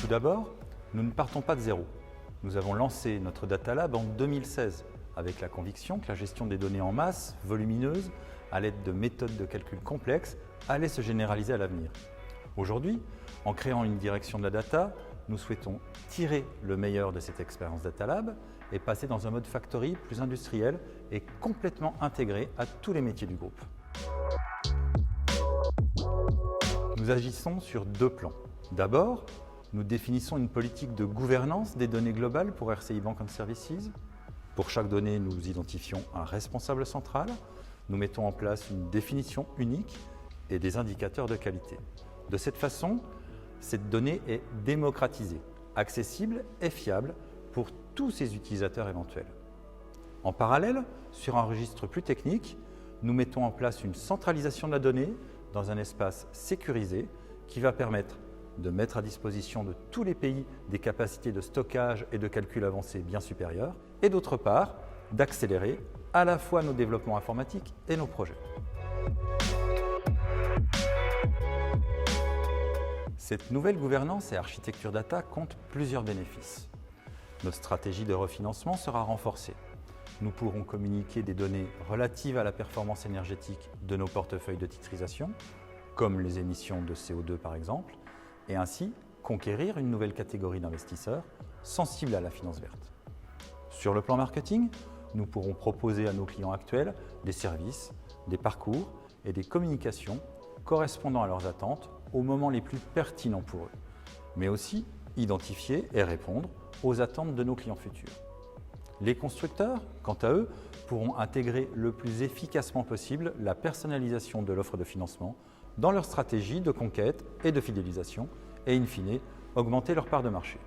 Tout d'abord, nous ne partons pas de zéro. Nous avons lancé notre Data Lab en 2016 avec la conviction que la gestion des données en masse, volumineuse, à l'aide de méthodes de calcul complexes, allait se généraliser à l'avenir. Aujourd'hui, en créant une direction de la data, nous souhaitons tirer le meilleur de cette expérience Data Lab et passer dans un mode factory plus industriel et complètement intégré à tous les métiers du groupe. Nous agissons sur deux plans. D'abord, nous définissons une politique de gouvernance des données globales pour RCI Bank and Services. Pour chaque donnée, nous identifions un responsable central. Nous mettons en place une définition unique et des indicateurs de qualité. De cette façon, cette donnée est démocratisée, accessible et fiable pour tous ses utilisateurs éventuels. En parallèle, sur un registre plus technique, nous mettons en place une centralisation de la donnée dans un espace sécurisé qui va permettre de mettre à disposition de tous les pays des capacités de stockage et de calcul avancées bien supérieures, et d'autre part, d'accélérer à la fois nos développements informatiques et nos projets. Cette nouvelle gouvernance et architecture data compte plusieurs bénéfices. Notre stratégie de refinancement sera renforcée. Nous pourrons communiquer des données relatives à la performance énergétique de nos portefeuilles de titrisation, comme les émissions de CO2 par exemple, et ainsi conquérir une nouvelle catégorie d'investisseurs sensibles à la finance verte. Sur le plan marketing, nous pourrons proposer à nos clients actuels des services, des parcours et des communications correspondant à leurs attentes aux moments les plus pertinents pour eux, mais aussi identifier et répondre aux attentes de nos clients futurs. Les constructeurs, quant à eux, pourront intégrer le plus efficacement possible la personnalisation de l'offre de financement dans leur stratégie de conquête et de fidélisation et, in fine, augmenter leur part de marché.